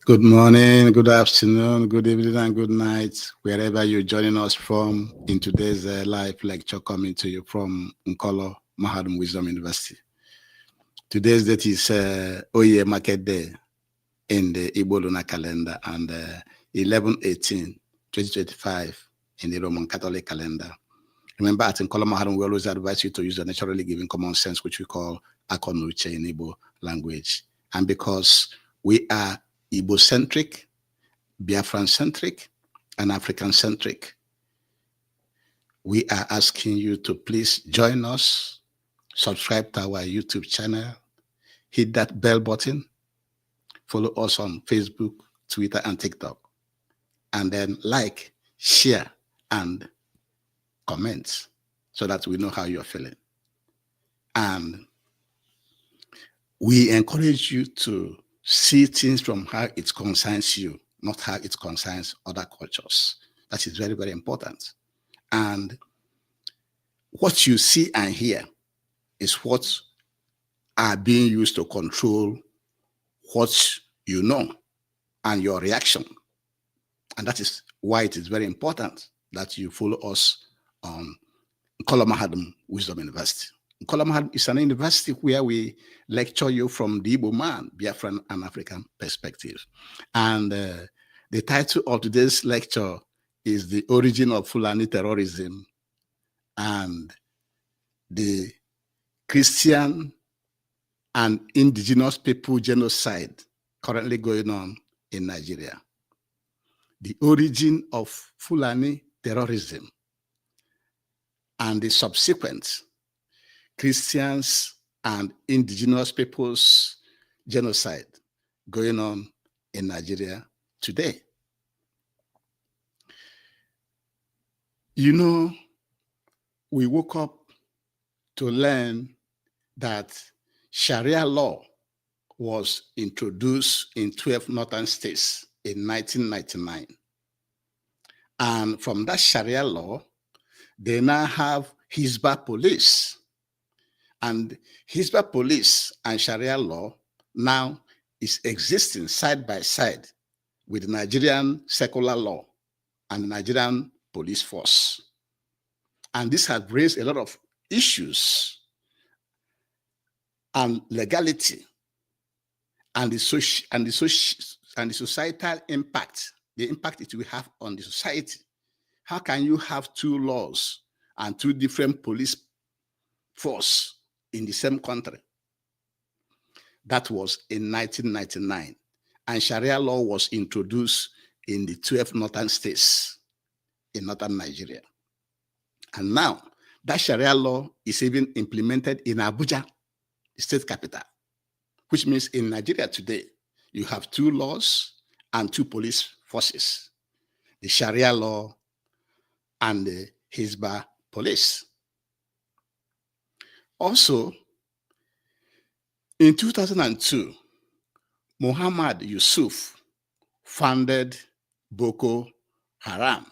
Good morning, good afternoon, good evening, and good night, wherever you're joining us from in today's live lecture coming to you from Nkolo Mahadum Wisdom University. Today's date is Oye Market Day in the Igbo lunar calendar and 11/18/2025 in the Roman Catholic calendar. Remember, at Nkolo Mahadum, we always advise you to use the naturally given common sense, which we call Akonuche in Igbo language. And because we are Igbo-centric, Biafran-centric, and African-centric, we are asking you to please join us, subscribe to our YouTube channel, hit that bell button, follow us on Facebook, Twitter, and TikTok, and then like, share, and comment so that we know how you're feeling. And we encourage you to see things from how it concerns you, not how it concerns other cultures. That is very, very important. And what you see and hear is what are being used to control what you know and your reaction. And that is why it is very important that you follow us on Nkolo Mahadum Wisdom University. Nkolo Mahadum is an university where we lecture you from the Igbo man, Biafran and African perspective. And the title of today's lecture is The Origin of Fulani Terrorism and the Christian and indigenous people genocide currently going on in Nigeria. The origin of Fulani terrorism and the subsequent Christians and indigenous peoples genocide going on in Nigeria today. You know, we woke up to learn that Sharia law was introduced in 12 northern states in 1999. And from that Sharia law, they now have Hisbah police. And Hisbah police and Sharia law now is existing side by side with the Nigerian secular law and the Nigerian police force. And this has raised a lot of issues and legality and the societal impact, the impact it will have on the society. How can you have two laws and two different police force in the same country? That was in 1999. And Sharia law was introduced in the 12 northern states in northern Nigeria. And now that Sharia law is even implemented in Abuja, the state capital, which means in Nigeria today, you have two laws and two police forces, the Sharia law and the Hisbah police. Also, in 2002, Muhammad Yusuf founded Boko Haram.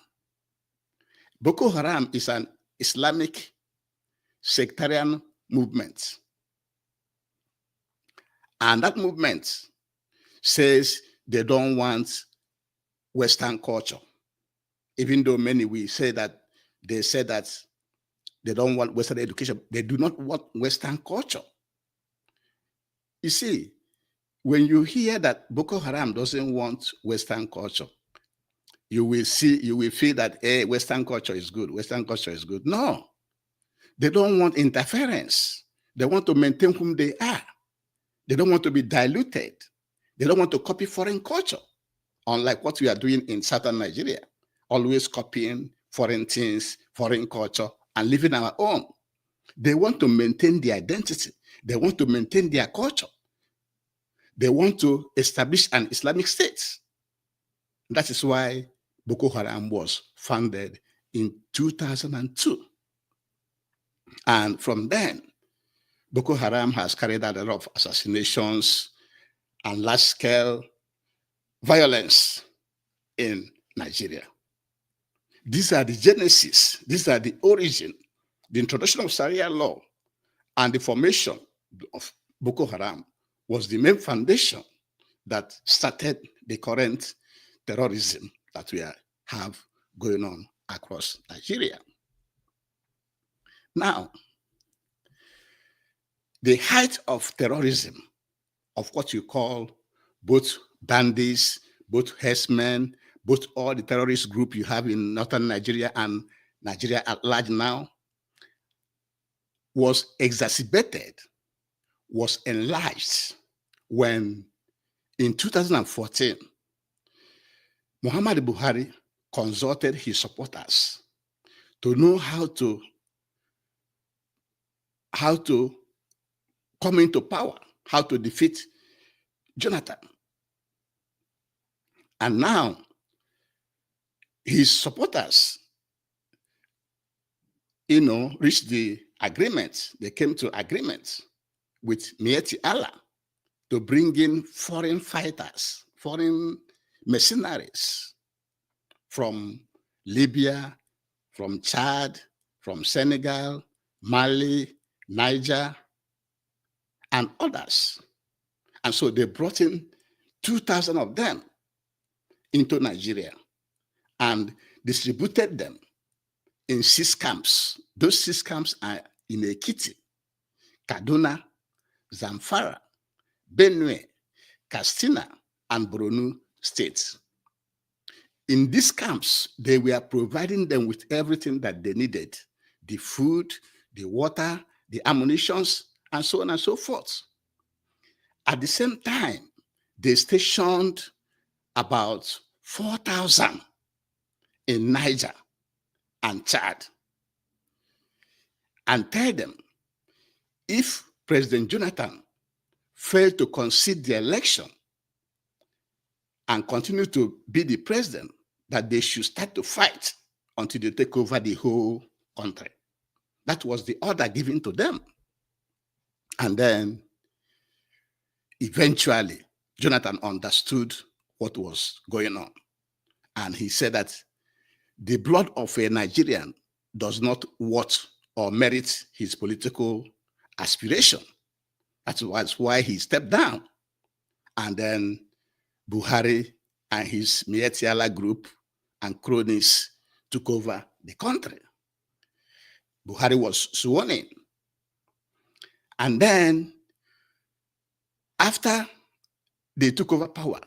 Boko Haram is an Islamic sectarian movement. And that movement says they don't want Western culture, even though many will say that they say that they don't want Western education. They do not want Western culture. You see, when you hear that Boko Haram doesn't want Western culture, you will feel that, hey, Western culture is good. Western culture is good. No, they don't want interference. They want to maintain whom they are. They don't want to be diluted. They don't want to copy foreign culture, unlike what we are doing in southern Nigeria, always copying foreign things, foreign culture, and living our own. They want to maintain their identity. They want to maintain their culture. They want to establish an Islamic state. That is why Boko Haram was founded in 2002. And from then, Boko Haram has carried out a lot of assassinations and large-scale violence in Nigeria. These are the genesis, these are the origin, the introduction of Sharia law and the formation of Boko Haram was the main foundation that started the current terrorism that we have going on across Nigeria. Now, the height of terrorism, of what you call both bandits, both herdsmen, both all the terrorist group you have in northern Nigeria and Nigeria at large now, was exacerbated, was enlarged when in 2014, Muhammad Buhari consulted his supporters to know how to come into power, how to defeat Jonathan. And now, his supporters, reached the agreement. They came to agreement with Keny Allah to bring in foreign fighters, foreign mercenaries from Libya, from Chad, from Senegal, Mali, Niger, and others. And so they brought in 2,000 of them into Nigeria and distributed them in 6 camps. Those 6 camps are in Ekiti, Kaduna, Zamfara, Benue, Katsina, and Borno states. In these camps, they were providing them with everything that they needed: the food, the water, the ammunitions, and so on and so forth. At the same time, they stationed about 4,000 in Niger and Chad and tell them if President Jonathan failed to concede the election and continue to be the president, that they should start to fight until they take over the whole country. That was the order given to them. And then eventually, Jonathan understood what was going on. And he said that the blood of a Nigerian does not worth or merit his political aspiration. That's why he stepped down. And then Buhari and his Keny Allah group and cronies took over the country. Buhari was sworn in. And then, after they took over power,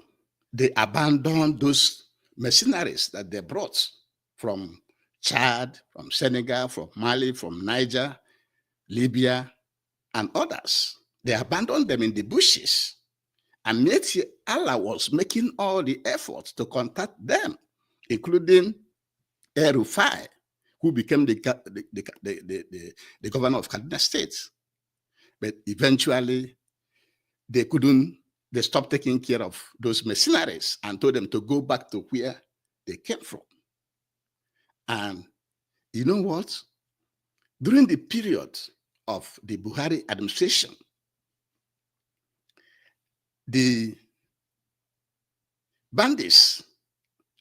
they abandoned those mercenaries that they brought from Chad, from Senegal, from Mali, from Niger, Libya, and others. They abandoned them in the bushes. And Keny Allah was making all the efforts to contact them, including El-Rufai, who became the governor of Kaduna State. But eventually, they stopped taking care of those mercenaries and told them to go back to where they came from. And you know what? During the period of the Buhari administration, the bandits,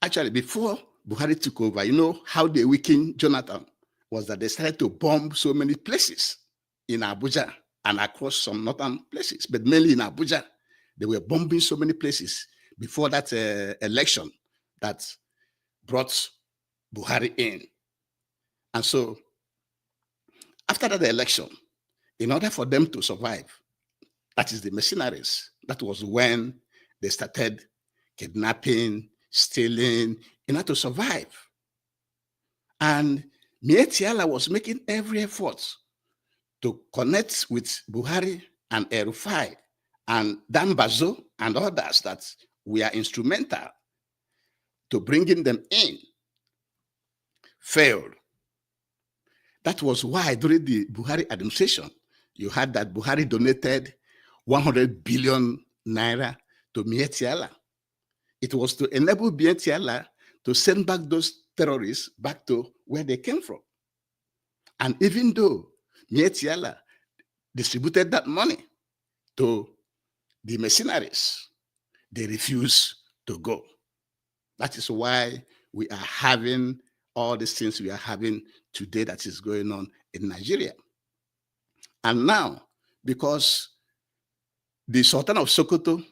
actually before Buhari took over, you know how they weakened Jonathan was that they started to bomb so many places in Abuja and across some northern places, but mainly in Abuja. They were bombing so many places before that election that brought Buhari in. And so after that election, in order for them to survive, that is the mercenaries, that was when they started kidnapping, stealing, in order to survive. And Keny Allah was making every effort to connect with Buhari and El-Rufai and Dambazo and others that were instrumental to bringing them in. Failed. That was why during the Buhari administration, you had that Buhari donated 100 billion naira to Keny Allah. It was to enable Keny Allah to send back those terrorists back to where they came from. And even though Keny Allah distributed that money to the mercenaries, they refused to go. That is why we are having all these things we are having today that is going on in Nigeria. And now, because the Sultan of Sokoto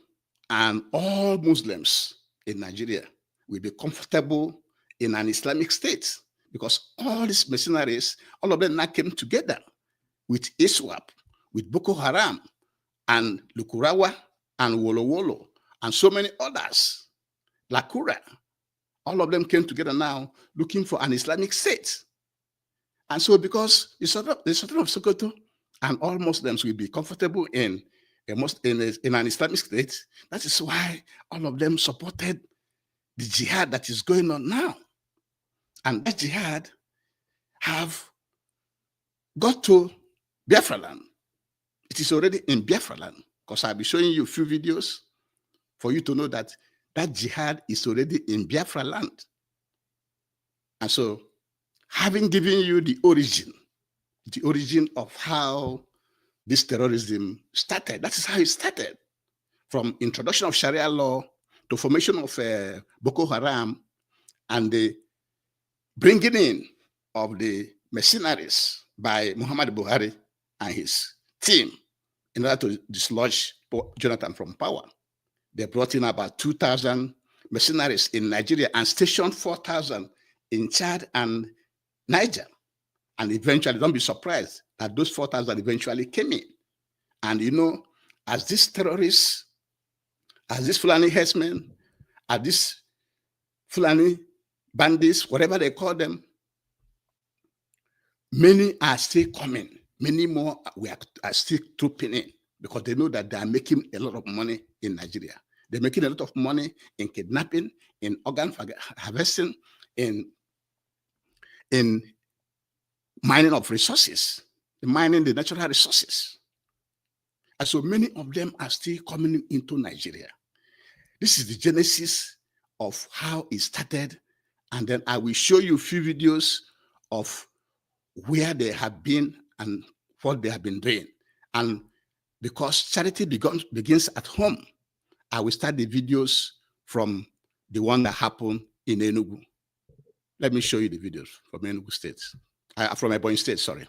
and all Muslims in Nigeria will be comfortable in an Islamic state, because all these mercenaries, all of them now came together with ISWAP, with Boko Haram, and Lukurawa, and Wolo Wolo, and so many others, Lakura. All of them came together now looking for an Islamic state. And so because the Sultan of Sokoto and all Muslims will be comfortable in an Islamic state, that is why all of them supported the jihad that is going on now. And that jihad have got to Biafra land. It is already in Biafra land, because I'll be showing you a few videos for you to know that that jihad is already in Biafra land. And so, having given you the origin of how this terrorism started, that is how it started. From introduction of Sharia law to formation of Boko Haram and the bringing in of the mercenaries by Muhammad Buhari and his team in order to dislodge Jonathan from power. They brought in about 2,000 mercenaries in Nigeria and stationed 4,000 in Chad and Niger. And eventually, don't be surprised that those 4,000 eventually came in. And you know, as these terrorists, as these Fulani herdsmen, as these Fulani bandits, whatever they call them, many are still coming. Many more are still trooping in, because they know that they are making a lot of money in Nigeria. They're making a lot of money in kidnapping, in organ harvesting, in mining of resources, mining the natural resources. And so many of them are still coming into Nigeria. This is the genesis of how it started. And then I will show you a few videos of where they have been and what they have been doing. And because charity begins at home, I will start the videos from the one that happened in Enugu. Let me show you the videos from Enugu State, from Ebonyi State, sorry.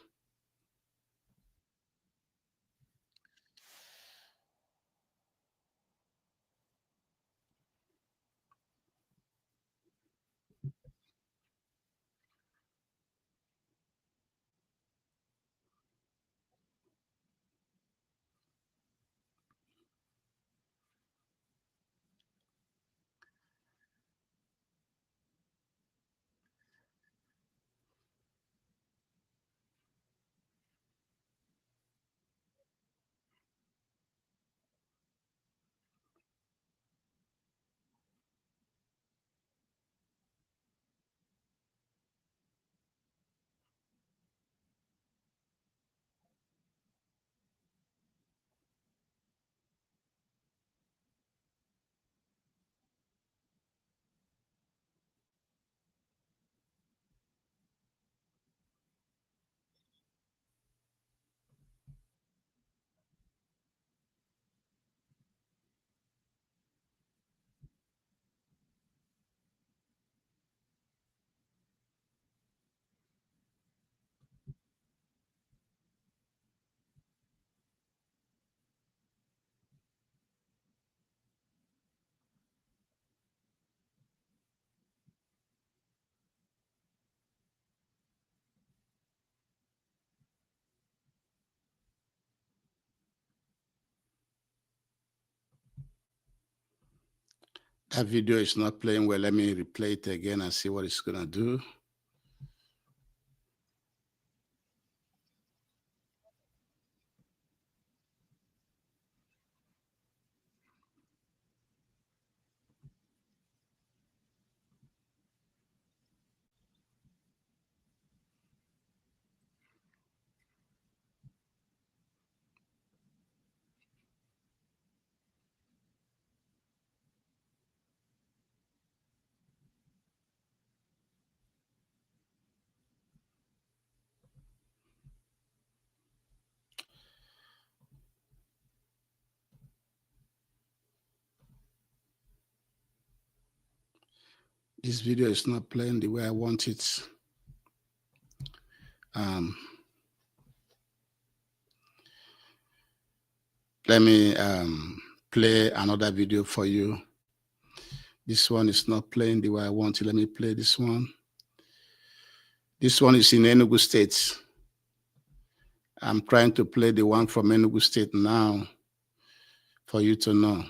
That video is not playing well. Let me replay it again and see what it's going to do. This video is not playing the way I want it. Let me play another video for you. This one is not playing the way I want to. Let me play this one. This one is in Enugu State. I'm trying to play the one from Enugu State now for you to know.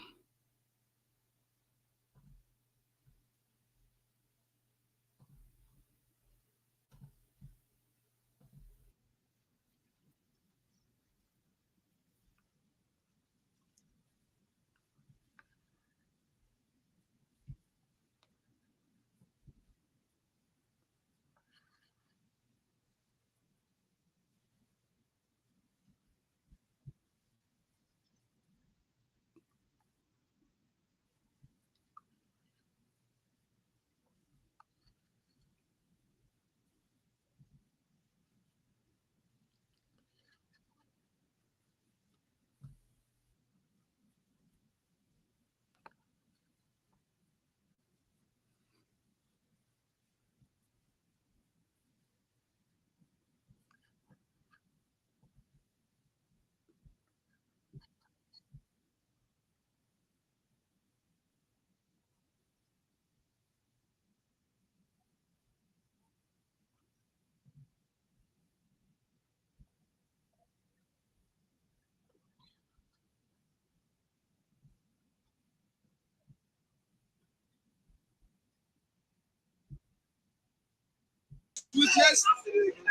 Witness,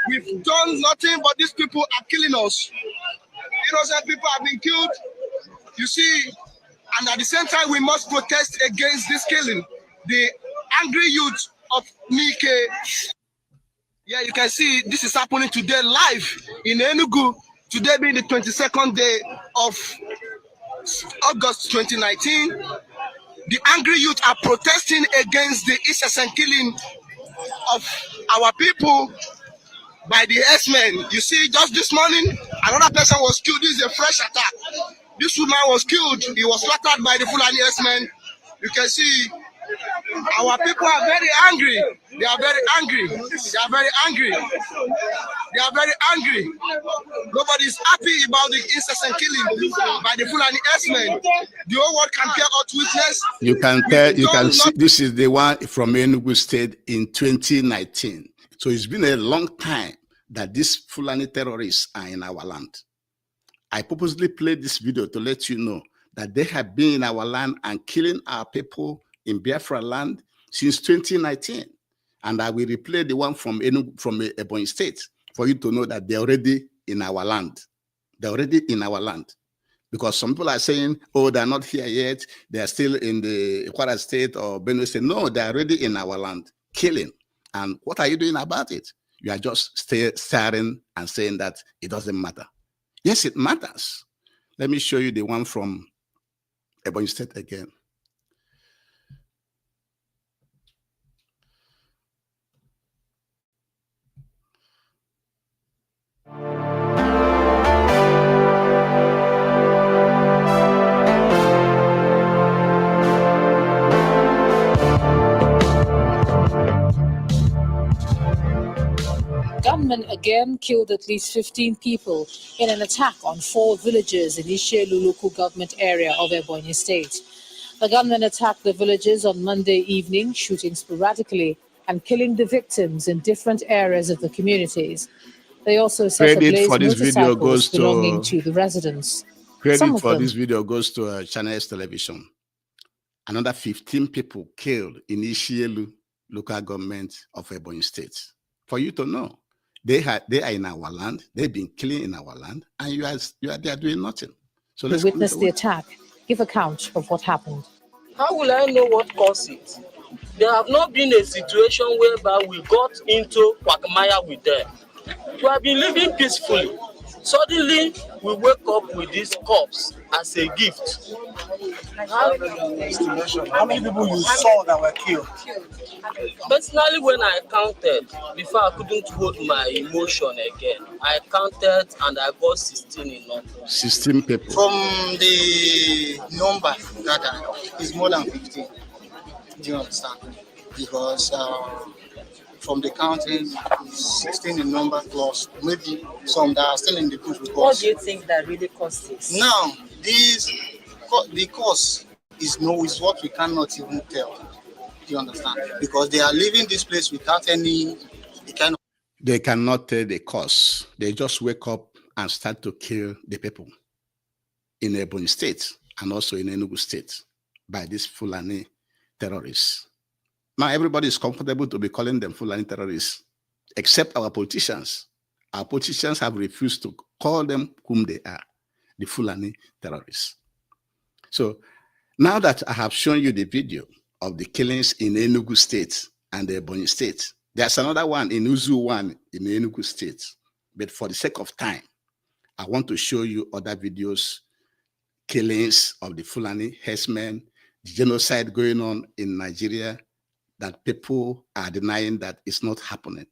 we've done nothing, but these people are killing us. Innocent people have been killed, you see, and at the same time, we must protest against this killing. The angry youth of Nike. Yeah, you can see this is happening today live in Enugu, today being the 22nd day of August 2019. The angry youth are protesting against the incessant killing of our people by the S-men. You see, just this morning, another person was killed. This is a fresh attack. This woman was killed. He was slaughtered by the Fulani S-men. You can see our people are very angry. They are very angry. They are very angry. They are very angry. Nobody is happy about the incessant killing by the Fulani S-men. The whole world can bear out witness. You can tell, you can see, this is the one from Enugu State in 2019. So it's been a long time that these Fulani terrorists are in our land. I purposely played this video to let you know that they have been in our land and killing our people in Biafra land since 2019. And I will replay the one from Enugu, from Ebonyi State, for you to know that they're already in our land. They're already in our land. Because some people are saying, oh, they're not here yet. They're still in the Kwara State or Benue State. No, they're already in our land, killing. And what are you doing about it? You are just staring and saying that it doesn't matter. Yes, it matters. Let me show you the one from Ebonyi State again. Gunmen again killed at least 15 people in an attack on 4 villages in Ishelu local government area of Ebonyi State. The gunmen attacked the villages on Monday evening, shooting sporadically and killing the victims in different areas of the communities. They also set ablaze motorcycles belonging to the residents. Credit for this video goes to Channel S Television. Another 15 people killed in Ishelu local government of Ebonyi State. For you to know, they are in our land. They've been killing in our land, and you are there doing nothing. So let's witness the attack. Give account of what happened. How will I know what caused it? There have not been a situation whereby we got into quagmire with them. We have been living peacefully. Suddenly, we wake up with this corpse as a gift. How many people you saw that were killed? Personally, when I counted, before I couldn't hold my emotion again, I counted and I got 16 in number. 16 people. From the number that is more than 15. Do you understand? Because from the counting, 16 in number plus maybe some that are still in the bush with us. What do you think that really caused this? Now, these the cause is what we cannot even tell. Do you understand? Because they are leaving this place without any kind of. They cannot tell the cause. They just wake up and start to kill the people in Ebonyi State and also in Enugu State by these Fulani terrorists. Now everybody is comfortable to be calling them Fulani terrorists, except our politicians. Our politicians have refused to call them whom they are, the Fulani terrorists. So now that I have shown you the video of the killings in Enugu State and the Ebonyi State, there's another one in Uzu one in Enugu State. But for the sake of time, I want to show you other videos, killings of the Fulani herdsmen, the genocide going on in Nigeria that people are denying that it's not happening.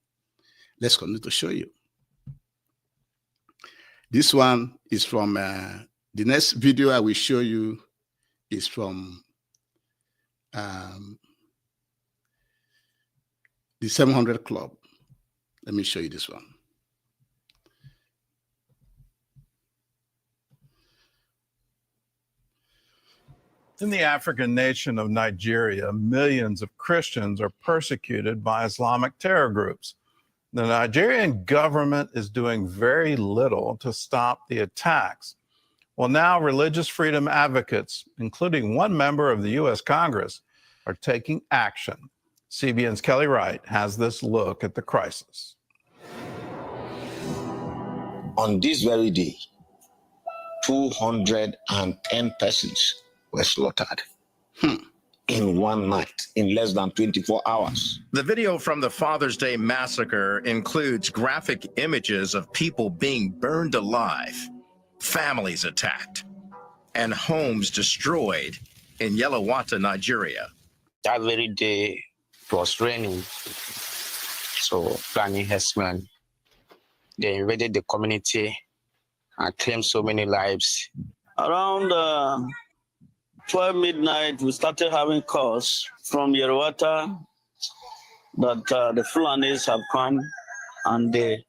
Let's continue to show you. This one is from, the next video I will show you is from the 700 Club. Let me show you this one. In the African nation of Nigeria, millions of Christians are persecuted by Islamic terror groups. The Nigerian government is doing very little to stop the attacks. Well, now religious freedom advocates, including one member of the U.S. Congress, are taking action. CBN's Kelly Wright has this look at the crisis. On this very day, 210 persons were slaughtered in one night, in less than 24 hours. The video from the Father's Day massacre includes graphic images of people being burned alive, families attacked, and homes destroyed in Yelawata, Nigeria. That very day, it was raining. So Fulani herdsmen, they invaded the community and claimed so many lives. Around 12 midnight, we started having calls from Yelawata that the Fulanis have come and they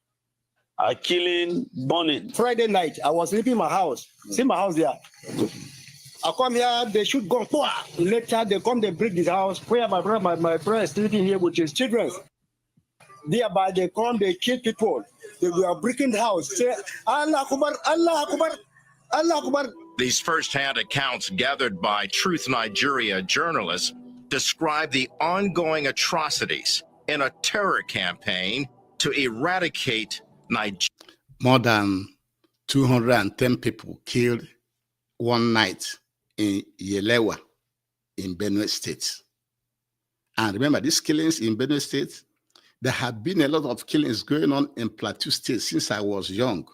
are killing, burning. Friday night, I was leaving my house. See my house there. I come here, they shoot gun. Later, they come, they break this house. Where my brother is living here with his children. Thereby, they come, they kill people. They were breaking the house. Say, Allah Akbar, Allah Akbar, Allah Akbar. These first-hand accounts gathered by Truth Nigeria journalists describe the ongoing atrocities in a terror campaign to eradicate Nigeria. More than 210 people killed one night in Yelewa in Benue State. And remember, these killings in Benue State, there have been a lot of killings going on in Plateau State since I was young.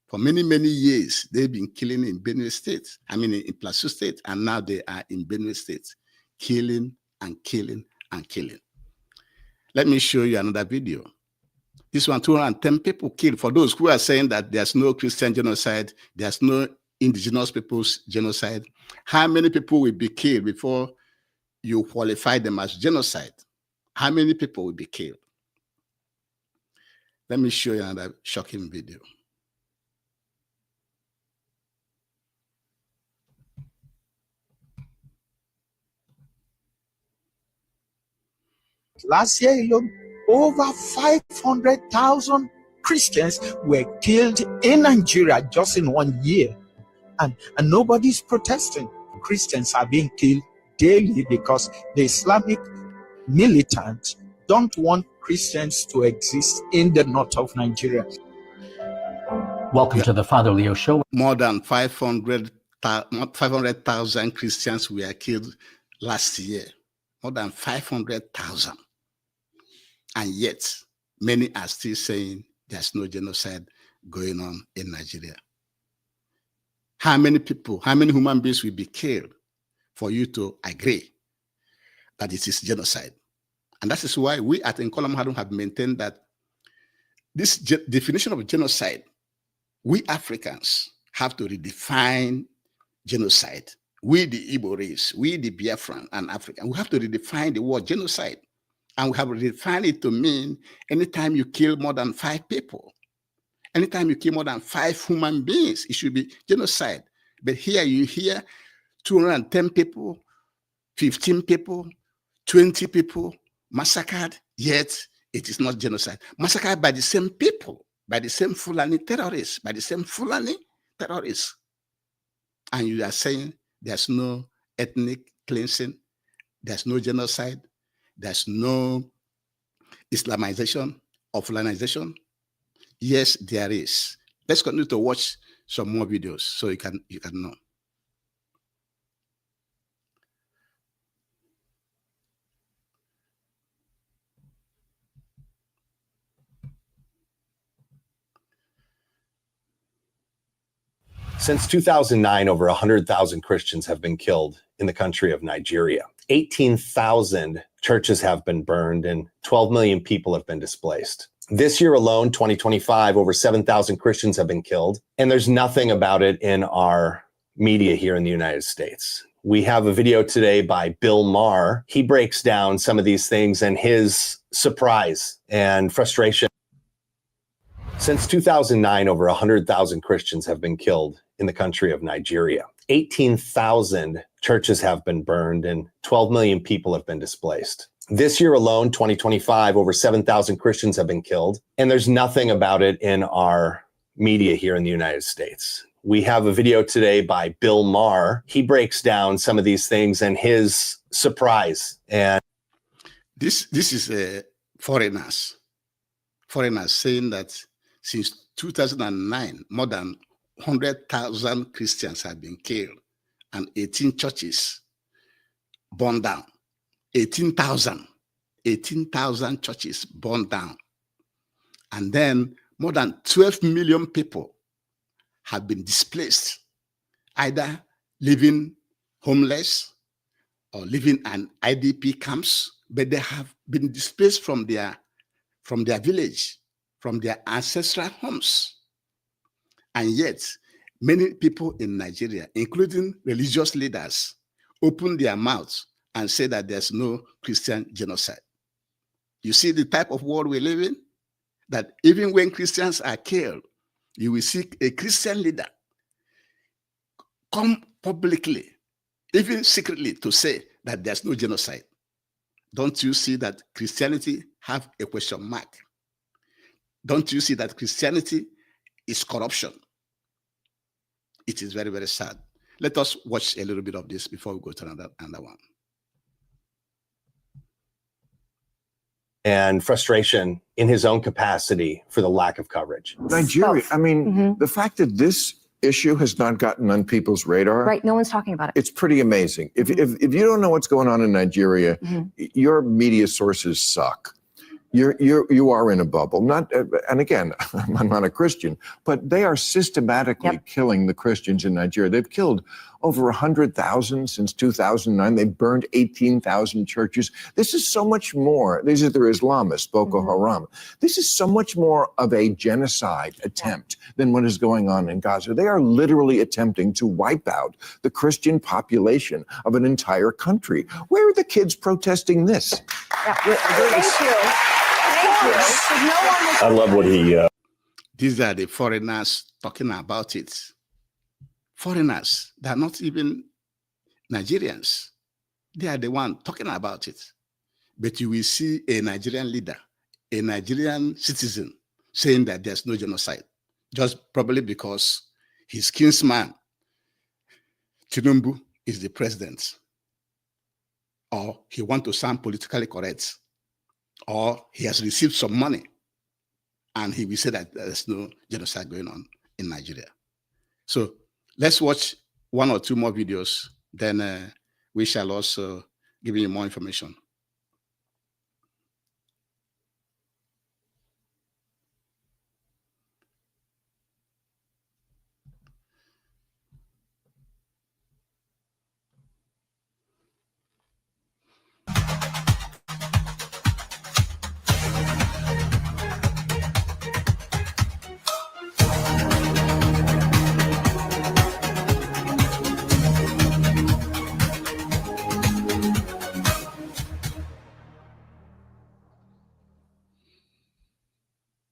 For many, many years, they've been killing in Benue State. I mean, in Plateau State, and now they are in Benue State, killing and killing and killing. Let me show you another video. This one, 210 people killed. For those who are saying that there's no Christian genocide, there's no indigenous people's genocide, how many people will be killed before you qualify them as genocide? How many people will be killed? Let me show you another shocking video. Last year alone, over 500,000 Christians were killed in Nigeria just in 1 year. And nobody's protesting. Christians are being killed daily because the Islamic militants don't want Christians to exist in the north of Nigeria. Welcome to the Father Leo Show. More than 500,000 Christians were killed last year. More than 500,000. And yet, many are still saying there's no genocide going on in Nigeria. How many people, how many human beings will be killed for you to agree that it is genocide? And that is why we at Nkolam Hadum have maintained that this definition of genocide, we Africans have to redefine genocide. We the Igbo race, we the Biafran and African, we have to redefine the word genocide. And we have redefined it to mean anytime you kill more than 5 people, anytime you kill more than 5 human beings, it should be genocide. But here you hear 210 people, 15 people, 20 people massacred, yet it is not genocide. Massacred by the same people, by the same Fulani terrorists, And you are saying there's no ethnic cleansing, there's no genocide, there's no Islamization or Fulanization? Yes, there is. Let's continue to watch some more videos so you can know. Since 2009, over 100,000 Christians have been killed in the country of Nigeria. 18,000 churches have been burned and 12 million people have been displaced. This year alone, 2025, over 7,000 Christians have been killed, and there's nothing about it in our media here in the United States. We have a video today by Bill Maher. He breaks down some of these things and his surprise and frustration. Since 2009, over 100,000 Christians have been killed in the country of Nigeria. 18,000 churches have been burned and 12 million people have been displaced. This year alone, 2025, over 7,000 Christians have been killed, and there's nothing about it in our media here in the United States. We have a video today by Bill Maher. He breaks down some of these things and his surprise. And this is foreigners saying that since 2009, more than 100,000 Christians have been killed and 18 churches burned down. 18,000 churches burned down. And then more than 12 million people have been displaced, either living homeless or living in IDP camps, but they have been displaced from their village, from their ancestral homes. And yet, many people in Nigeria, including religious leaders, open their mouths and say that there's no Christian genocide. You see the type of world we live in? That even when Christians are killed, you will see a Christian leader come publicly, even secretly, to say that there's no genocide. Don't you see that Christianity have a question mark? Don't you see that Christianity is corruption? It is very, very sad. Let us watch a little bit of this before we go to another one. And frustration in his own capacity for the lack of coverage. Nigeria, I mean, the fact that this issue has not gotten on people's radar. Right, no one's talking about it. It's pretty amazing. If you don't know what's going on in Nigeria, your media sources suck. You are in a bubble. And again, I'm not a Christian, but they are systematically killing the Christians in Nigeria. They've killed over 100,000 since 2009. They've burned 18,000 churches. This is so much more. These are their Islamists, Boko Haram. This is so much more of a genocide attempt than what is going on in Gaza. They are literally attempting to wipe out the Christian population of an entire country. Where are the kids protesting this? Thank you. I love what he... These are the foreigners talking about it. Foreigners, they're not even Nigerians. They are the one talking about it. But you will see a Nigerian leader, a Nigerian citizen saying that there's no genocide, just probably because his kinsman, Tinubu, is the president, or he wants to sound politically correct, or he has received some money, and he will say that there's no genocide going on in Nigeria. So let's watch one or two more videos, then we shall also give you more information.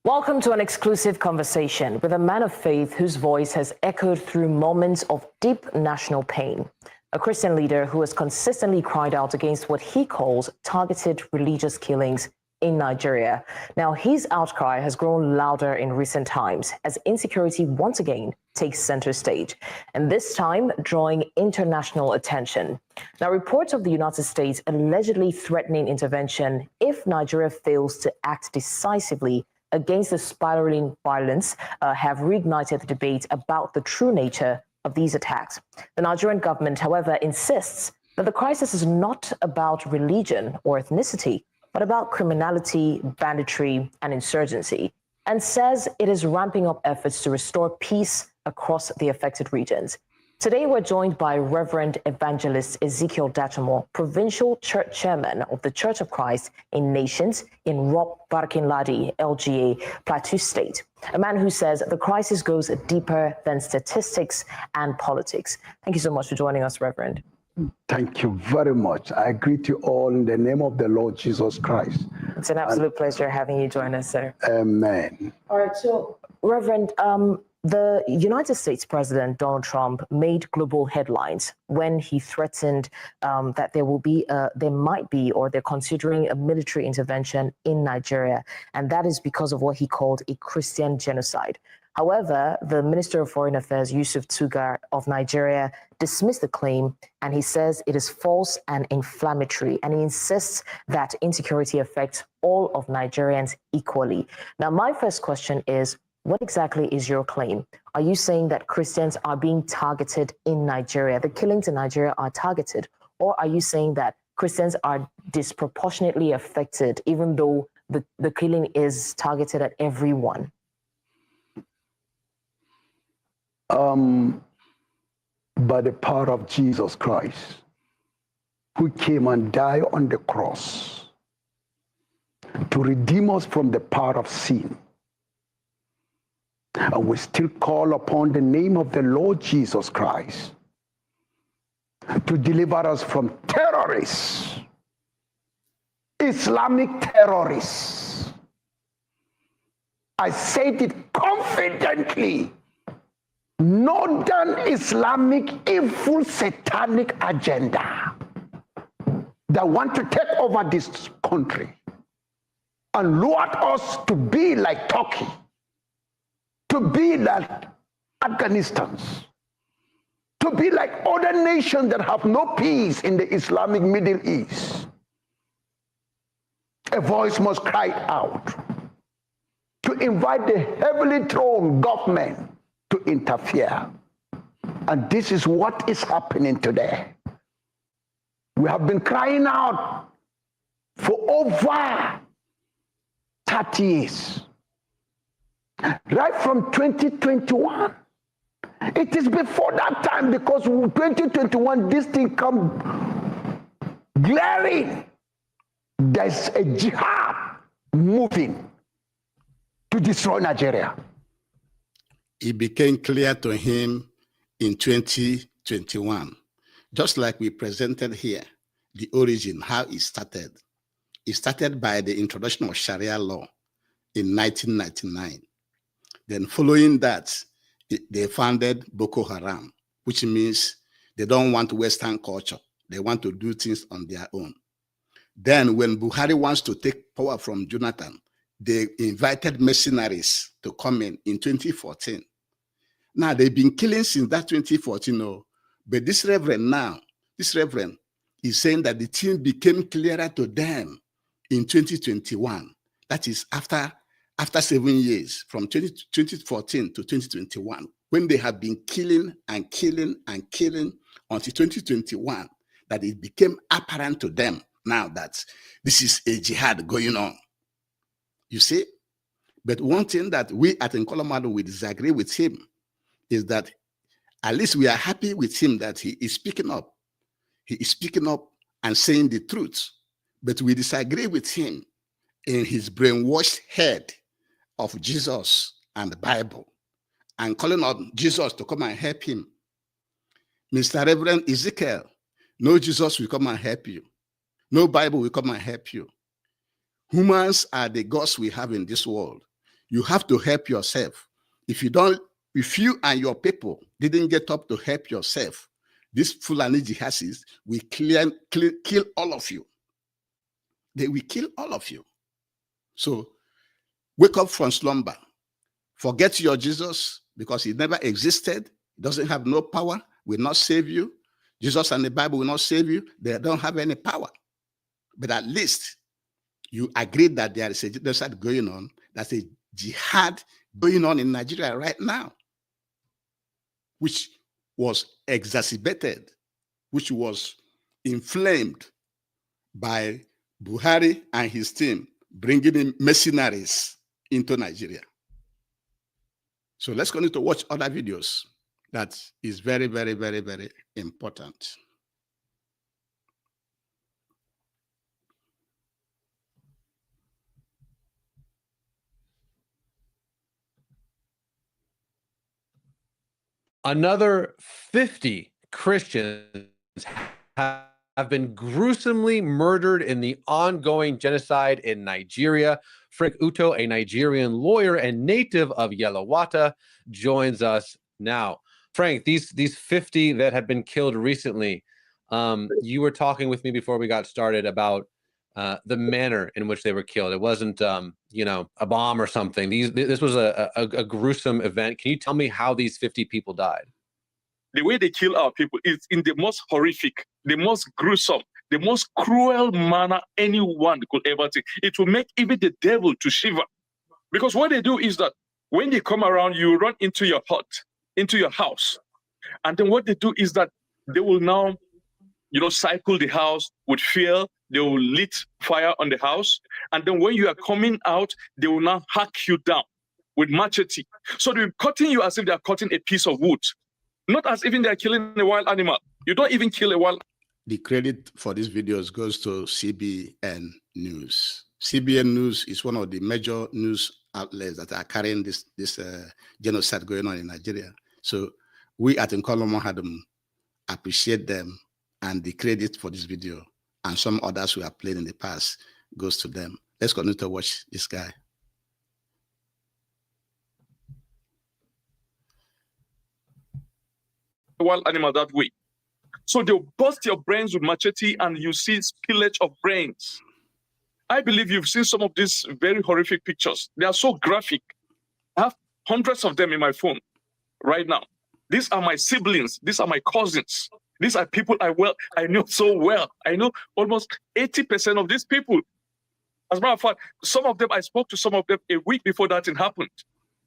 Welcome to an exclusive conversation with a man of faith whose voice has echoed through moments of deep national pain. a Christian leader who has consistently cried out against what he calls targeted religious killings in Nigeria. Now, his outcry has grown louder in recent times as insecurity once again takes center stage, and this time drawing international attention. Now, reports of the United States allegedly threatening intervention if Nigeria fails to act decisively against the spiraling violence have reignited the debate about the true nature of these attacks. The Nigerian government, however, insists that the crisis is not about religion or ethnicity, but about criminality, banditry, and insurgency, and says it is ramping up efforts to restore peace across the affected regions. Today, we're joined by Reverend Evangelist Ezekiel Dachamo, Provincial Church Chairman of the Church of Christ in Nations in Rob Barkinladi, LGA, Plateau State, a man who says the crisis goes deeper than statistics and politics. Thank you so much for joining us, Reverend. Thank you very much. I greet you all in the name of the Lord Jesus Christ. It's an absolute pleasure having you join us, sir. Amen. All right, so, Reverend, the United States President Donald Trump made global headlines when he threatened that there might be, or they're considering a military intervention in Nigeria, and that is because of what he called a Christian genocide. However, the Minister of Foreign Affairs, Yusuf Tugar of Nigeria, dismissed the claim, and he says it is false and inflammatory, and he insists that insecurity affects all of Nigerians equally. Now, my first question is, what exactly is your claim? Are you saying that Christians are being targeted in Nigeria? The killings in Nigeria are targeted, or are you saying that Christians are disproportionately affected, even though the killing is targeted at everyone? By the power of Jesus Christ, who came and died on the cross to redeem us from the power of sin. And we still call upon the name of the Lord Jesus Christ to deliver us from terrorists, Islamic terrorists. I said it confidently. Northern Islamic evil satanic agenda that want to take over this country and lure us to be like Turkey, to be like Afghanistan, to be like other nations that have no peace in the Islamic Middle East. A voice must cry out to invite the heavily throned government to interfere. And this is what is happening today. We have been crying out for over 30 years. Right from 2021. It is before that time, because 2021, this thing come glaring. There's a jihad moving to destroy Nigeria. It became clear to him in 2021, just like we presented here, the origin, how it started. It started by the introduction of Sharia law in 1999. Then following that, they founded Boko Haram, which means they don't want Western culture. They want to do things on their own. Then when Buhari wants to take power from Jonathan, they invited mercenaries to come in 2014. Now, they've been killing since that 2014, but this reverend is saying that the thing became clearer to them in 2021. That is after 7 years, from 2014 to 2021, when they have been killing and killing and killing until 2021, that it became apparent to them now that this is a jihad going on. You see? But one thing that we at Nkolomadu will disagree with him is that at least we are happy with him that he is speaking up. He is speaking up and saying the truth. But we disagree with him in his brainwashed head of Jesus and the Bible and calling on Jesus to come and help him. Mr. Reverend Ezekiel, no Jesus will come and help you. No Bible will come and help you. Humans are the gods we have in this world. You have to help yourself. If you and your people didn't get up to help yourself, these Fulani jihadis will kill all of you. They will kill all of you. So wake up from slumber. Forget your Jesus, because he never existed. He doesn't have no power, will not save you. Jesus and the Bible will not save you. They don't have any power. But at least you agree that there is a genocide going on. That's a jihad going on in Nigeria right now, which was exacerbated, which was inflamed by Buhari and his team bringing in mercenaries into Nigeria. So let's continue to watch other videos. That is very, very, very, very important. Another 50 Christians have been gruesomely murdered in the ongoing genocide in Nigeria. Frank Uto, a Nigerian lawyer and native of Yelawata, joins us now. Frank, these 50 that have been killed recently, you were talking with me before we got started about the manner in which they were killed. It wasn't, you know, a bomb or something. This was a gruesome event. Can you tell me how these 50 people died? The way they kill our people is in the most horrific, the most gruesome, the most cruel manner anyone could ever think. It will make even the devil to shiver. Because what they do is that when they come around, you run into your hut, into your house. And then what they do is that they will now, you know, cycle the house with fear. They will lit fire on the house. And then when you are coming out, they will now hack you down with machete. So they're cutting you as if they are cutting a piece of wood. Not as even they're killing a wild animal. You don't even kill a wild. The credit for these videos goes to CBN News. CBN News is one of the major news outlets that are carrying this genocide going on in Nigeria. So we at Nkolomo Hadum appreciate them, and the credit for this video and some others we have played in the past goes to them. Let's continue to watch this guy. Wild animal that way. So they'll bust your brains with machete and you see spillage of brains. I believe you've seen some of these very horrific pictures. They are so graphic. I have hundreds of them in my phone right now. These are my siblings. These are my cousins. These are people I know so well. I know almost 80% of these people. As a matter of fact, some of them, I spoke to some of them a week before that thing happened.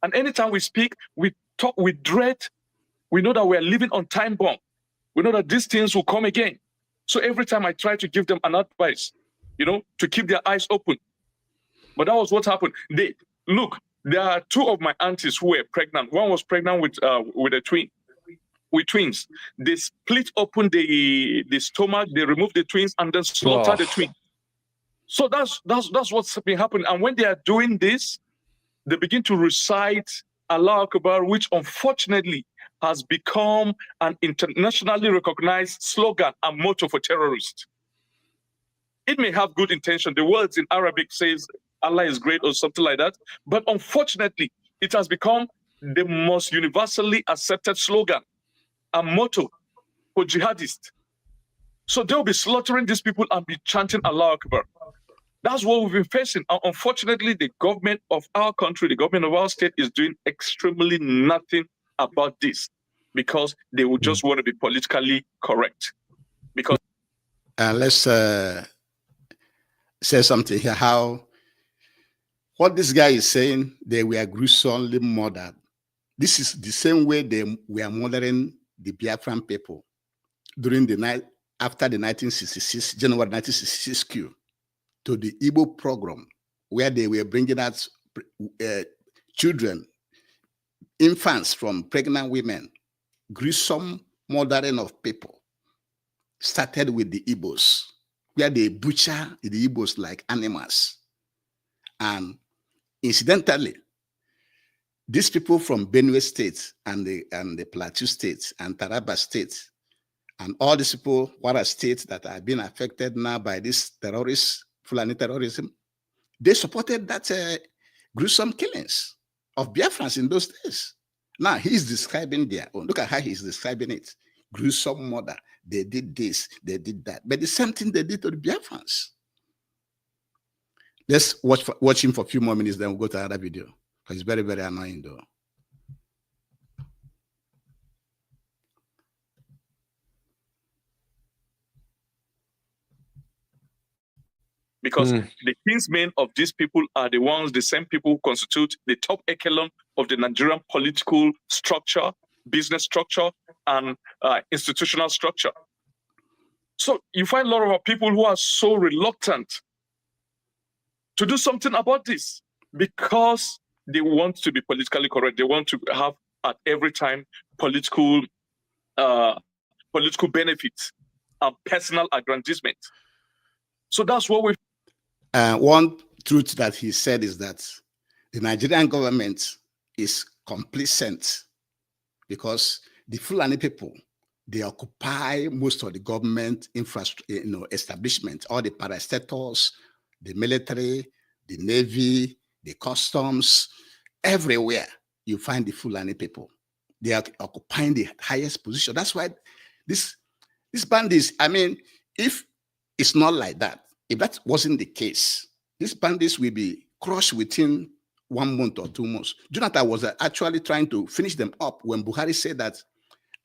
And anytime we speak, we talk with dread. We know that we're living on time bomb. We know that these things will come again. So every time I try to give them an advice, you know, to keep their eyes open. But that was what happened. Look, there are two of my aunties who were pregnant. One was pregnant with a twin, with twins. They split open the stomach, they removed the twins, and then slaughtered the twin. So that's what's been happening. And when they are doing this, they begin to recite Allah Akbar, which unfortunately has become an internationally recognized slogan and motto for terrorists. It may have good intention. The words in Arabic says Allah is great or something like that. But unfortunately, it has become the most universally accepted slogan and motto for jihadists. So they'll be slaughtering these people and be chanting Allah Akbar. That's what we've been facing. And unfortunately, the government of our country, the government of our state is doing extremely nothing about this because they will just want to be politically correct. Because let's say something here, how what this guy is saying, they were gruesomely murdered. This is the same way they were murdering the Biafran people during the night after the 1966, January 1966 coup, to the Igbo program, where they were bringing out children, infants from pregnant women. Gruesome murdering of people started with the Igbos, where they butcher the Igbos like animals. And incidentally, these people from Benue State and the Plateau State and Taraba State and all these people, what are states that are being affected now by this terrorist, Fulani terrorism, they supported that gruesome killings of Biafrans in those days. Now he's describing their own. Look at how he's describing it. gruesome murder. They did this, they did that. But the same thing they did to the Biafrans. Let's watch him for a few more minutes, then we'll go to another video. Because it's very, very annoying though. Because the kinsmen of these people are the ones, the same people who constitute the top echelon of the Nigerian political structure, business structure, and institutional structure. So you find a lot of our people who are so reluctant to do something about this because they want to be politically correct. They want to have at every time political benefits and personal aggrandizement. So that's what we. One truth that he said is that the Nigerian government is complacent because the Fulani people, they occupy most of the government infrastructure, establishment, all the parastatals, the military, the navy, the customs, everywhere you find the Fulani people. They are occupying the highest position. That's why this bandits, I mean, if it's not like that, if that wasn't the case, these bandits will be crushed within 1 month or 2 months. Jonathan was actually trying to finish them up when Buhari said that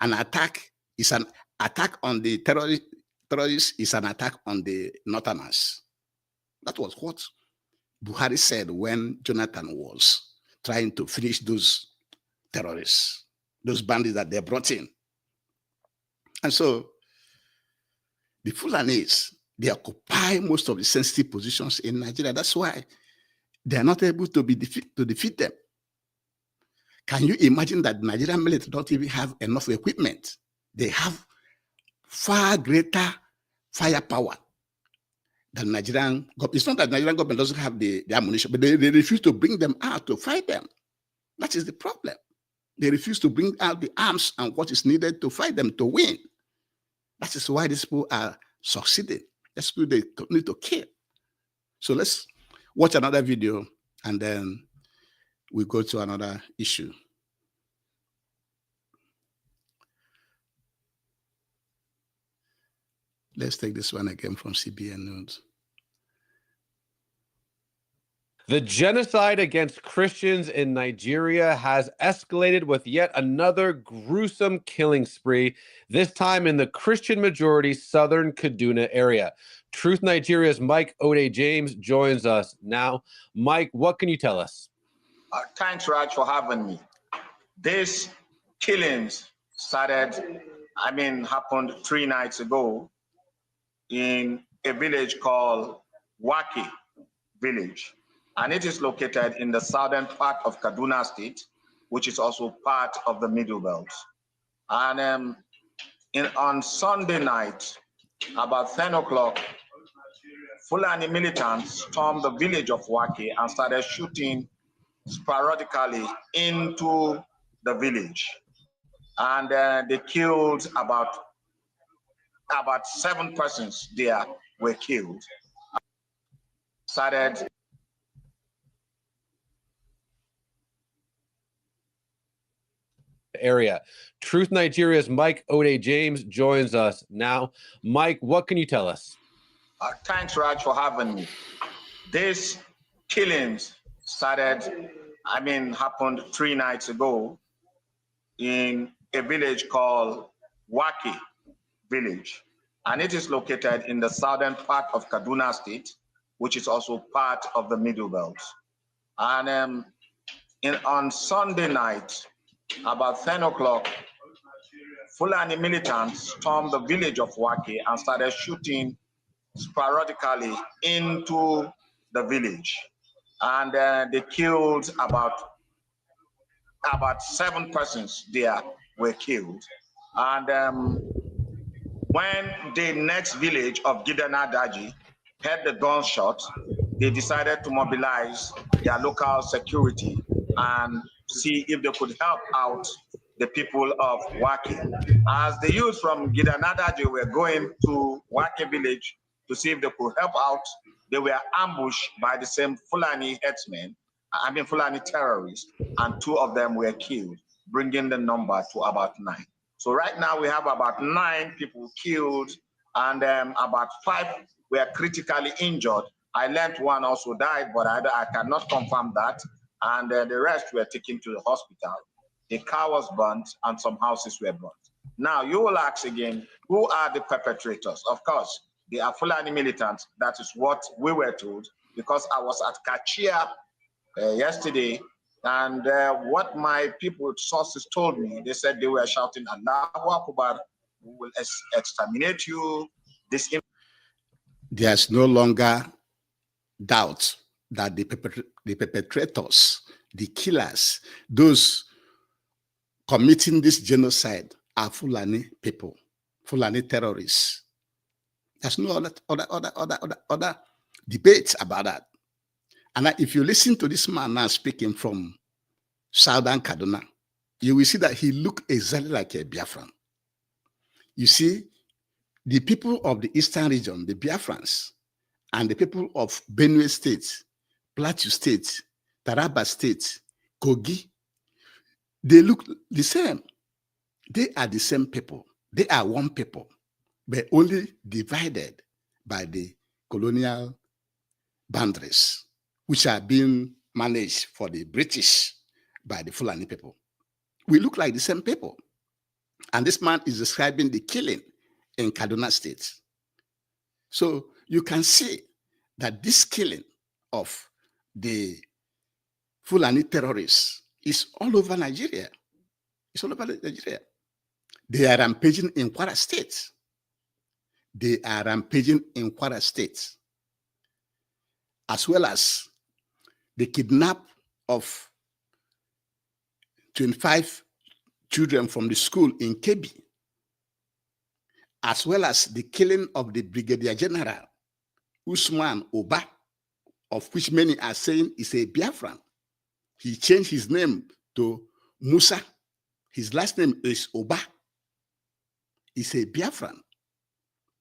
an attack is an attack on the terrorists is an attack on the Northerners. That was what Buhari said when Jonathan was trying to finish those terrorists, those bandits that they brought in. And so the Fulanis, they occupy most of the sensitive positions in Nigeria. That's why they are not able to defeat them. Can you imagine that the Nigerian military don't even have enough equipment? They have far greater firepower than Nigerian government. It's not that Nigerian government doesn't have the ammunition, but they refuse to bring them out to fight them. That is the problem. They refuse to bring out the arms and what is needed to fight them to win. That is why these people are succeeding. That's who they need to kill. So let's watch another video and then we go to another issue. Let's take this one again from CBN News. The genocide against Christians in Nigeria has escalated with yet another gruesome killing spree, this time in the Christian-majority southern Kaduna area. Truth Nigeria's Mike Ode James joins us now. Mike, what can you tell us? Thanks, Raj, for having me. These killings happened 3 nights ago in a village called Waki village. And it is located in the southern part of Kaduna State, which is also part of the Middle Belt. And on Sunday night, about 10 o'clock, Fulani militants stormed the village of Waki and started shooting sporadically into the village. And they killed about 7 persons there were killed. Area. Truth Nigeria's Mike Ode James joins us now. Mike, what can you tell us? Thanks, Raj, for having me. These killings happened 3 nights ago in a village called Waki village. And it is located in the southern part of Kaduna State, which is also part of the Middle Belt. And on Sunday night, about 10 o'clock, Fulani militants stormed the village of Waki and started shooting sporadically into the village. And they killed about 7 persons there were killed. And when the next village of Gidanadaji heard the gunshot, they decided to mobilize their local security and see if they could help out the people of Waki. As the youth from Gidanadaji were going to Waki village to see if they could help out, they were ambushed by the same Fulani headsmen, Fulani terrorists, and 2 of them were killed, bringing the number to about 9. So right now we have about 9 people killed and about 5 were critically injured. I learned 1 also died, but I cannot confirm that. And the rest were taken to the hospital. The car was burnt and some houses were burnt. Now you will ask again, who are the perpetrators? Of course, they are Fulani militants. That is what we were told, because I was at Kachia yesterday, and what my people sources told me, they said they were shouting, Allahu Akbar, we will exterminate you. There's no longer doubt that the perpetrators, the killers, those committing this genocide are Fulani people, Fulani terrorists. There's no other debates about that. And if you listen to this man now speaking from Southern Kaduna, you will see that he looks exactly like a Biafran. You see, the people of the Eastern region, the Biafrans, and the people of Benue State, Plateau State, Taraba State, Kogi, they look the same. They are the same people. They are one people, but only divided by the colonial boundaries, which are being managed for the British by the Fulani people. We look like the same people. And this man is describing the killing in Kaduna State. So you can see that this killing of the Fulani terrorists is all over Nigeria. It's all over Nigeria. They are rampaging in Kwara State. They are rampaging in Kwara State, as well as the kidnap of 25 children from the school in Kebbi, as well as the killing of the Brigadier General Usman Oba, of which many are saying is a Biafran. He changed his name to Musa. His last name is Oba. He's a Biafran.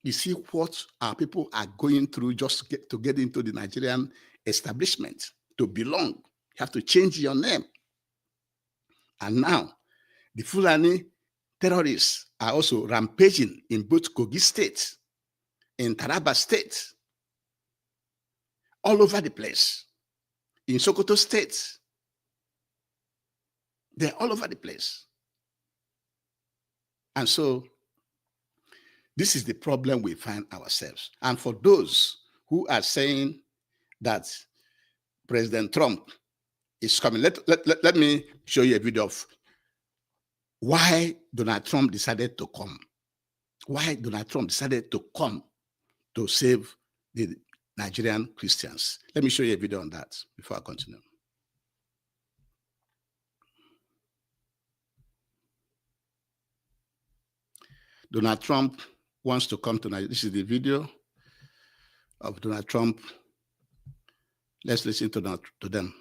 You see what our people are going through just to get into the Nigerian establishment, to belong. You have to change your name. And now, the Fulani terrorists are also rampaging in both Kogi State, in Taraba State, all over the place. In Sokoto State, they're all over the place. And so, this is the problem we find ourselves. And for those who are saying that President Trump is coming, let me show you a video of why Donald Trump decided to come. Why Donald Trump decided to come to save the Nigerian Christians. Let me show you a video on that before I continue. Donald Trump wants to come to Nigeria. This is the video of Donald Trump. Let's listen to them.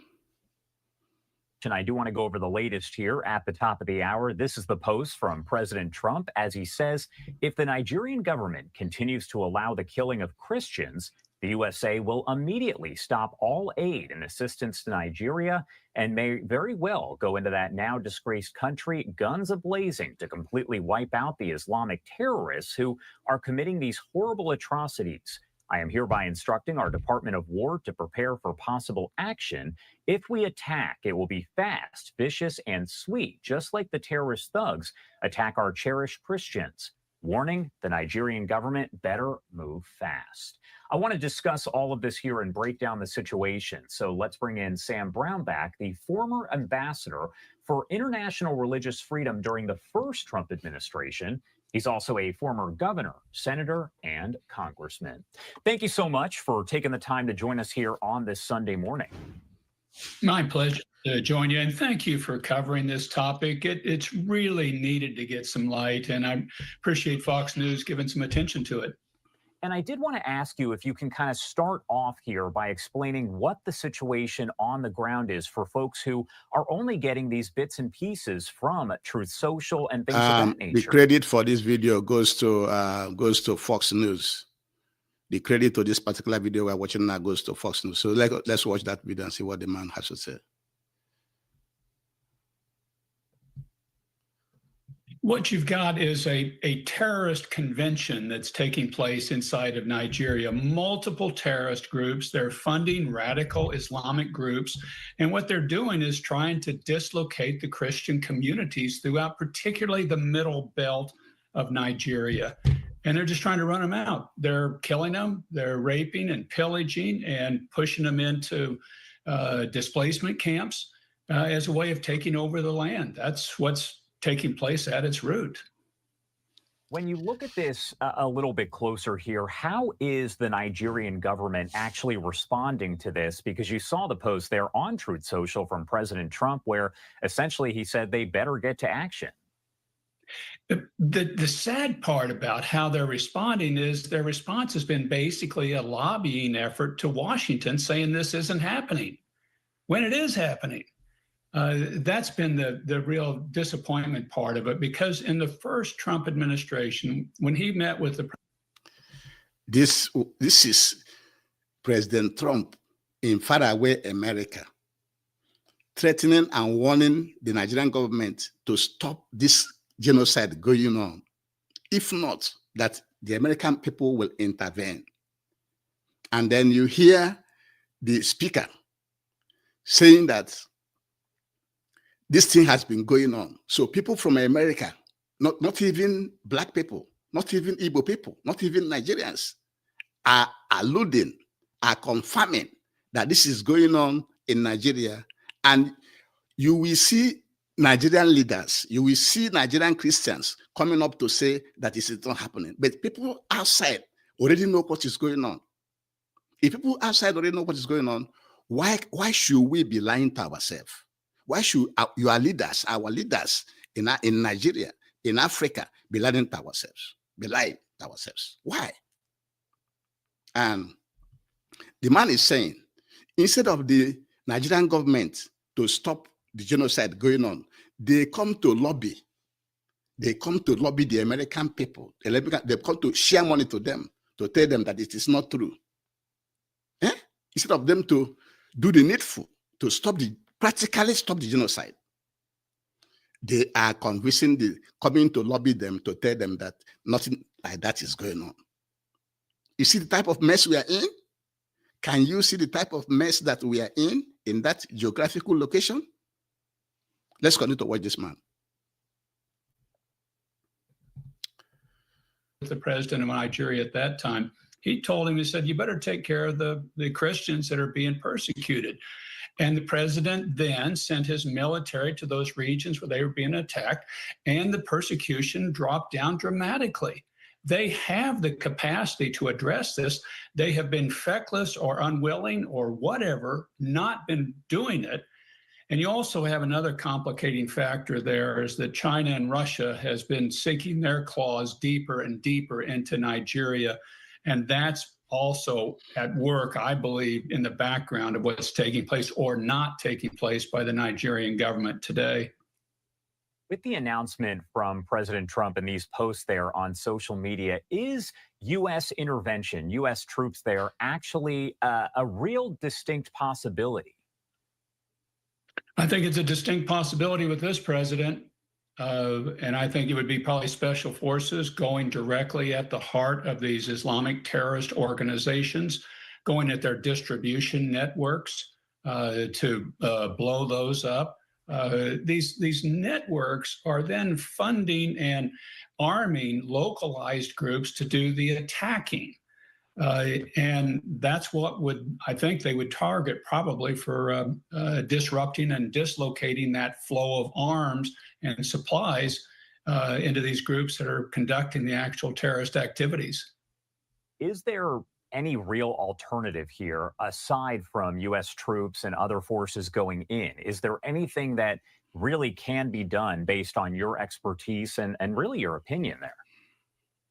And I do want to go over the latest here at the top of the hour. This is the post from President Trump as he says, if the Nigerian government continues to allow the killing of Christians, the USA will immediately stop all aid and assistance to Nigeria and may very well go into that now disgraced country, guns a-blazing, to completely wipe out the Islamic terrorists who are committing these horrible atrocities. I am hereby instructing our Department of War to prepare for possible action. If we attack, it will be fast, vicious, and sweet, just like the terrorist thugs attack our cherished Christians. Warning, the Nigerian government better move fast. I want to discuss all of this here and break down the situation. So let's bring in Sam Brownback, the former ambassador for international religious freedom during the first Trump administration. He's also a former governor, senator, and congressman. Thank you so much for taking the time to join us here on this Sunday morning. My pleasure to join you, and thank you for covering this topic. It's really needed to get some light, and I appreciate Fox News giving some attention to it. And I did want to ask you if you can kind of start off here by explaining what the situation on the ground is for folks who are only getting these bits and pieces from Truth Social and things of that nature. The credit for this video goes to Fox News. The credit to this particular video we're watching now goes to Fox News. So let's watch that video and see what the man has to say. What you've got is a terrorist convention that's taking place inside of Nigeria. Multiple terrorist groups. They're funding radical Islamic groups. And what they're doing is trying to dislocate the Christian communities throughout, particularly the middle belt of Nigeria. And they're just trying to run them out. They're killing them. They're raping and pillaging and pushing them into displacement camps as a way of taking over the land. That's what's taking place at its root. When you look at this a little bit closer here, how is the Nigerian government actually responding to this? Because you saw the post there on Truth Social from President Trump, where essentially he said they better get to action. The sad part about how they're responding is their response has been basically a lobbying effort to Washington saying this isn't happening when it is happening. That's been the real disappointment part of it, because in the first Trump administration, when he met with the this is President Trump in faraway America threatening and warning the Nigerian government to stop this genocide going on. If not, that the American people will intervene. And then you hear the speaker saying that this thing has been going on. So people from America, not even Black people, not even Igbo people, not even Nigerians, are alluding, are confirming that this is going on in Nigeria. And you will see Nigerian leaders, you will see Nigerian Christians coming up to say that it is not happening. But people outside already know what is going on. If people outside already know what is going on, why should we be lying to ourselves? Why should your leaders, our leaders in Nigeria, in Africa, be lying to ourselves? Be lying to ourselves. Why? And the man is saying, instead of the Nigerian government to stop the genocide going on, they come to lobby. They come to lobby the American people. They come to share money to them, to tell them that it is not true. Instead of them to do the needful to practically stop the genocide, they are coming to lobby them to tell them that nothing like that is going on. You see the type of mess we are in? Can you see the type of mess that we are in that geographical location? Let's continue to watch this man. The president of Nigeria at that time, he told him, he said, you better take care of the Christians that are being persecuted. And the president then sent his military to those regions where they were being attacked, and the persecution dropped down dramatically. They have the capacity to address this. They have been feckless or unwilling or whatever, not been doing it. And you also have another complicating factor there, is that China and Russia has been sinking their claws deeper and deeper into Nigeria. And that's also at work, I believe, in the background of what's taking place or not taking place by the Nigerian government today. With the announcement from President Trump and these posts there on social media, is U.S. intervention, U.S. troops there actually a real distinct possibility? I think it's a distinct possibility with this president. And I think it would be probably special forces going directly at the heart of these Islamic terrorist organizations, going at their distribution networks to blow those up. These networks are then funding and arming localized groups to do the attacking. And that's what I think they would target probably for disrupting and dislocating that flow of arms and supplies into these groups that are conducting the actual terrorist activities. Is there any real alternative here aside from U.S. troops and other forces going in? Is there anything that really can be done based on your expertise and really your opinion there?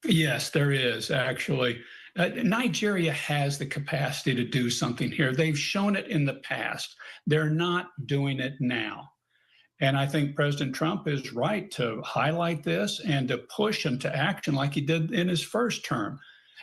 Yes, there is actually. Nigeria has the capacity to do something here. They've shown it in the past. They're not doing it now. And I think President Trump is right to highlight this and to push them to action like he did in his first term.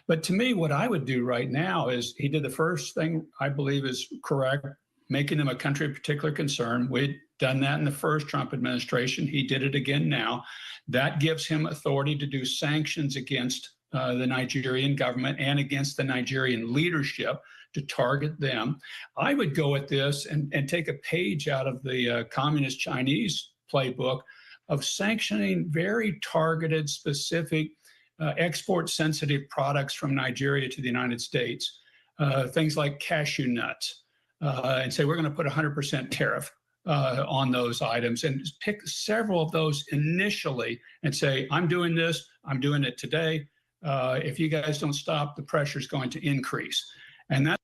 But to me, what I would do right now is, he did the first thing I believe is correct, making them a country of particular concern. We'd done that in the first Trump administration. He did it again now. That gives him authority to do sanctions against the Nigerian government and against the Nigerian leadership to target them. I would go at this and take a page out of the communist Chinese playbook of sanctioning very targeted, specific, export-sensitive products from Nigeria to the United States, things like cashew nuts, and say, we're going to put 100% tariff on those items, and pick several of those initially and say, I'm doing this, I'm doing it today. If you guys don't stop, the pressure is going to increase. And that.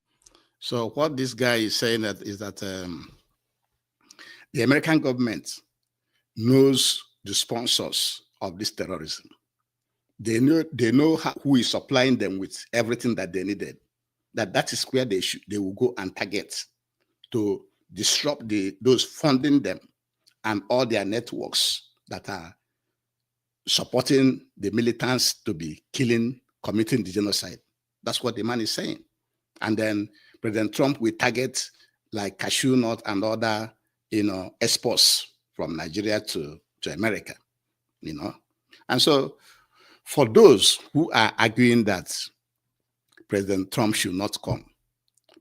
So what this guy is saying is that the American government knows the sponsors of this terrorism. They know who is supplying them with everything that they needed. That is where they will go and target to disrupt those funding them and all their networks that are supporting the militants to be committing the genocide. That's what the man is saying. And then President Trump will target like cashew nut and other, exports from Nigeria to America, And so for those who are arguing that President Trump should not come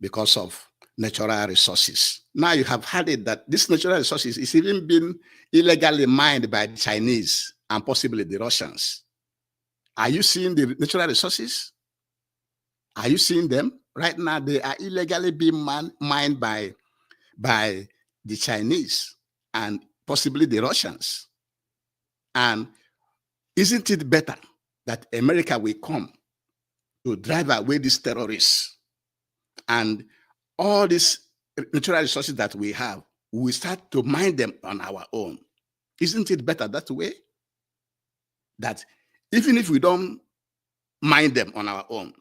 because of natural resources, now you have heard it that this natural resources is even being illegally mined by the Chinese and possibly the Russians. Are you seeing the natural resources? Are you seeing them? Right now, they are illegally being mined by the Chinese and possibly the Russians. And isn't it better that America will come to drive away these terrorists and all these natural resources that we have, we start to mine them on our own? Isn't it better that way? That even if we don't mine them on our own,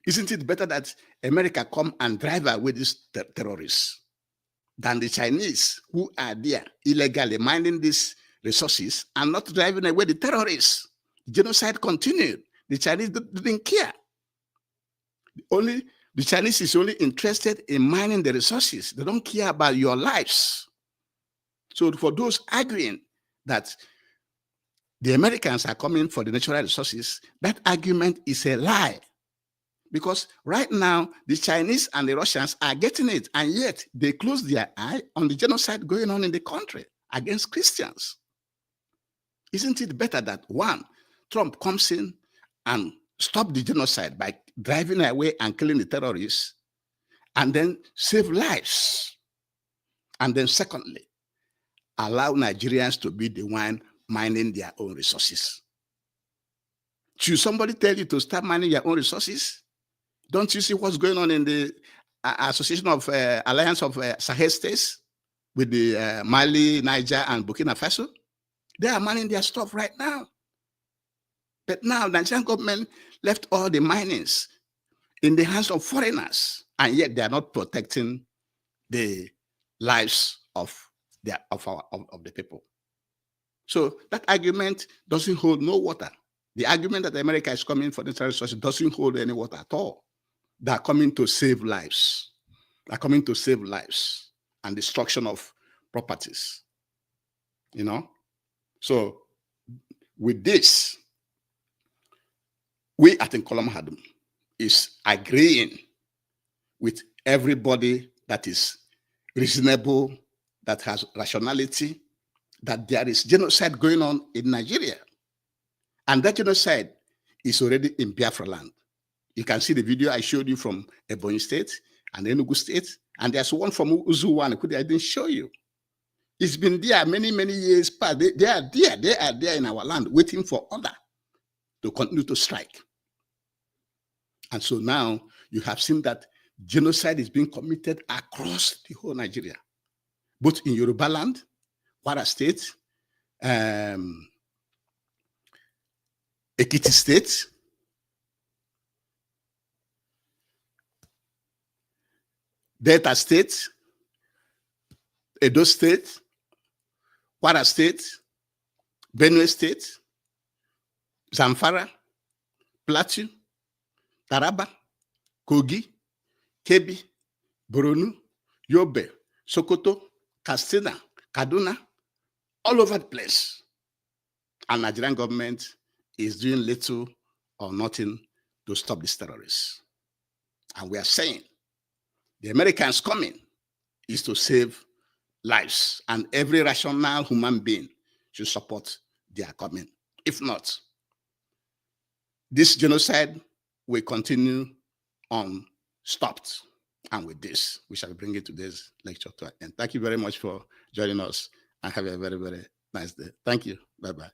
isn't it better that America come and drive away these terrorists than the Chinese who are there illegally mining these resources and not driving away the terrorists? Genocide continued. The Chinese didn't care. The Chinese is only interested in mining the resources. They don't care about your lives. So for those arguing that the Americans are coming for the natural resources, that argument is a lie. Because right now, the Chinese and the Russians are getting it, and yet they close their eye on the genocide going on in the country against Christians. Isn't it better that, one, Trump comes in and stop the genocide by driving away and killing the terrorists, and then save lives? And then secondly, allow Nigerians to be the one mining their own resources. Should somebody tell you to start mining your own resources? Don't you see what's going on in the Association of Alliance of Sahel States with the Mali, Niger, and Burkina Faso? They are mining their stuff right now. But now the Nigerian government left all the minings in the hands of foreigners, and yet they are not protecting the lives of the people. So that argument doesn't hold no water. The argument that America is coming for the resources doesn't hold any water at all. They are coming to save lives. They are coming to save lives and destruction of properties. So with this, we at Nkolomahadum is agreeing with everybody that is reasonable, that has rationality, that there is genocide going on in Nigeria. And that genocide is already in Biafra land. You can see the video I showed you from Ebonyi State and Enugu State, and there's one from Uzuwan I didn't show you. It's been there many, many years past. They are there in our land waiting for order to continue to strike. And so now you have seen that genocide is being committed across the whole Nigeria, both in Yoruba land, Kwara State, Ekiti State, Delta State, Edo State, Kwara State, Benue State, Zamfara, Plateau, Taraba, Kogi, Kebbi, Borno, Yobe, Sokoto, Katsina, Kaduna, all over the place. And Nigerian government is doing little or nothing to stop these terrorists. And we are saying the Americans coming is to save lives, and every rational human being should support their coming. If not, this genocide will continue unstopped. And with this, we shall bring it today's lecture to an end. Thank you very much for joining us, and have a very, very nice day. Thank you. Bye-bye.